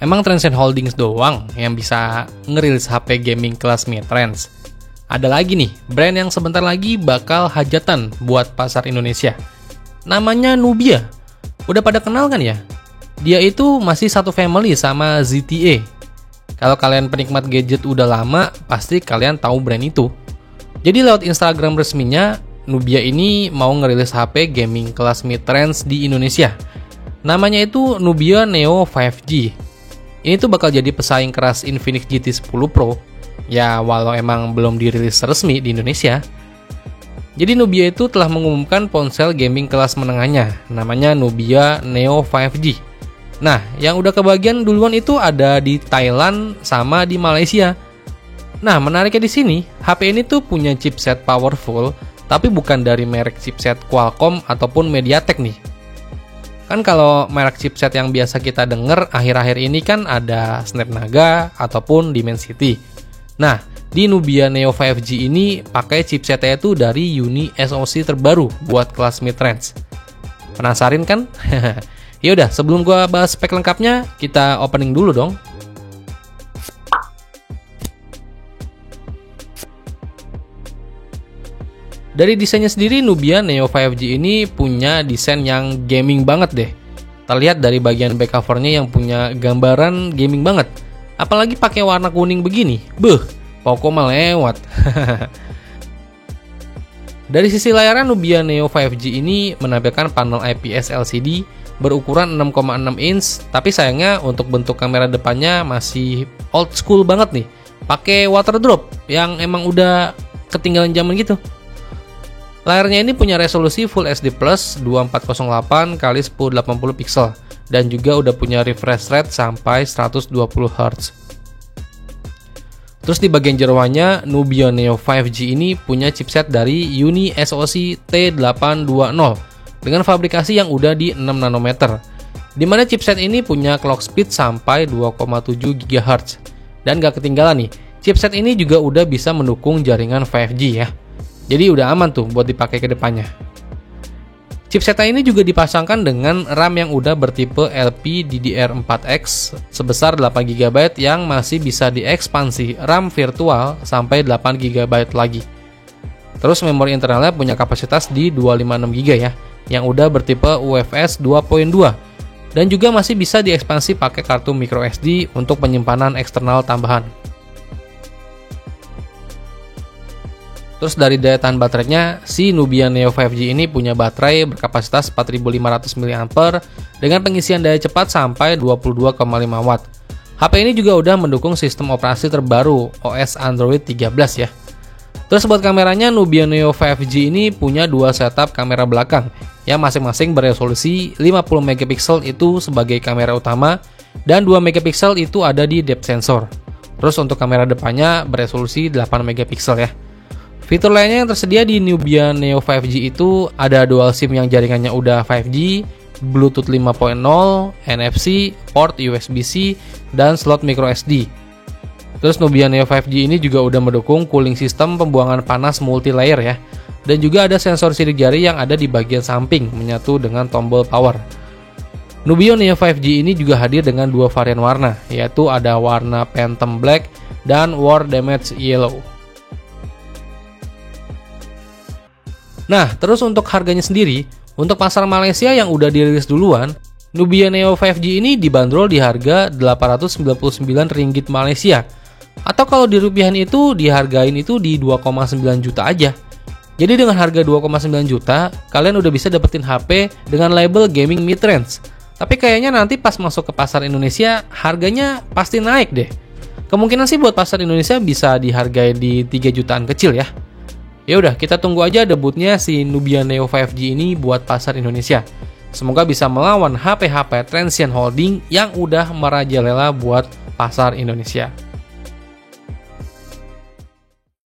Emang Transcend Holdings doang yang bisa ngerilis HP gaming kelas mid-range? Ada lagi nih, brand yang sebentar lagi bakal hajatan buat pasar Indonesia. Namanya Nubia. Udah pada kenal kan ya? Dia itu masih satu family sama ZTE. Kalau kalian penikmat gadget udah lama, pasti kalian tahu brand itu. Jadi lewat Instagram resminya, Nubia ini mau ngerilis HP gaming kelas mid-range di Indonesia. Namanya itu Nubia Neo 5G. Ini tuh bakal jadi pesaing keras Infinix GT 10 Pro. Ya, walau emang belum dirilis resmi di Indonesia. Jadi Nubia itu telah mengumumkan ponsel gaming kelas menengahnya. Namanya Nubia Neo 5G. Nah, yang udah kebagian duluan itu ada di Thailand sama di Malaysia. Nah, menariknya di sini, HP ini tuh punya chipset powerful, tapi bukan dari merek chipset Qualcomm ataupun MediaTek nih. Kan kalau merek chipset yang biasa kita denger akhir-akhir ini kan ada Snapdragon ataupun Dimensity. Nah, di Nubia Neo 5G ini pakai chipsetnya itu dari Uni SoC terbaru buat kelas mid-range. Penasaran kan? Yaudah, sebelum gua bahas spek lengkapnya, kita opening dulu dong. Dari desainnya sendiri, Nubia Neo 5G ini punya desain yang gaming banget deh. Terlihat dari bagian back covernya yang punya gambaran gaming banget. Apalagi pakai warna kuning begini. Pokoknya lewat. Dari sisi layarnya, Nubia Neo 5G ini menampilkan panel IPS LCD berukuran 6,6 inch, tapi sayangnya untuk bentuk kamera depannya masih old school banget nih. Pakai water drop yang emang udah ketinggalan zaman gitu. Layarnya ini punya resolusi Full HD Plus 2408 x 1080 pixel dan juga udah punya refresh rate sampai 120 Hz. Terus di bagian jeroannya, Nubia Neo 5G ini punya chipset dari Uni SoC T820 dengan fabrikasi yang udah di 6 nanometer. Dimana chipset ini punya clock speed sampai 2,7 GHz. Dan gak ketinggalan nih, chipset ini juga udah bisa mendukung jaringan 5G ya. Jadi udah aman tuh buat dipakai ke depannya. Chipsetnya ini juga dipasangkan dengan RAM yang udah bertipe LPDDR4X sebesar 8GB yang masih bisa diekspansi RAM virtual sampai 8GB lagi. Terus memori internalnya punya kapasitas di 256GB ya, yang udah bertipe UFS 2.2 dan juga masih bisa diekspansi pakai kartu microSD untuk penyimpanan eksternal tambahan. Terus dari daya tahan baterainya, si Nubia Neo 5G ini punya baterai berkapasitas 4500 mAh dengan pengisian daya cepat sampai 22,5 watt. HP ini juga udah mendukung sistem operasi terbaru OS Android 13 ya. Terus buat kameranya, Nubia Neo 5G ini punya dua setup kamera belakang yang masing-masing beresolusi 50 megapiksel itu sebagai kamera utama dan 2 megapiksel itu ada di depth sensor. Terus untuk kamera depannya beresolusi 8 megapiksel ya. Fitur lainnya yang tersedia di Nubia Neo 5G itu ada dual SIM yang jaringannya udah 5G, Bluetooth 5.0, NFC, port USB-C, dan slot microSD. Terus Nubia Neo 5G ini juga udah mendukung cooling system pembuangan panas multi-layer ya. Dan juga ada sensor sidik jari yang ada di bagian samping menyatu dengan tombol power. Nubia Neo 5G ini juga hadir dengan dua varian warna, yaitu ada warna Phantom Black dan War Damage Yellow. Nah, terus untuk harganya sendiri, untuk pasar Malaysia yang udah dirilis duluan, Nubia Neo 5G ini dibanderol di harga Rp899 Malaysia. Atau kalau dirupiahin itu, dihargain itu di 2,9 juta aja. Jadi dengan harga 2,9 juta, kalian udah bisa dapetin HP dengan label gaming mid-range. Tapi kayaknya nanti pas masuk ke pasar Indonesia, harganya pasti naik deh. Kemungkinan sih buat pasar Indonesia bisa dihargai di 3 jutaan kecil ya. Ya udah, kita tunggu aja debutnya si Nubia Neo 5G ini buat pasar Indonesia. Semoga bisa melawan HP-HP Transcend Holding yang udah merajalela buat pasar Indonesia.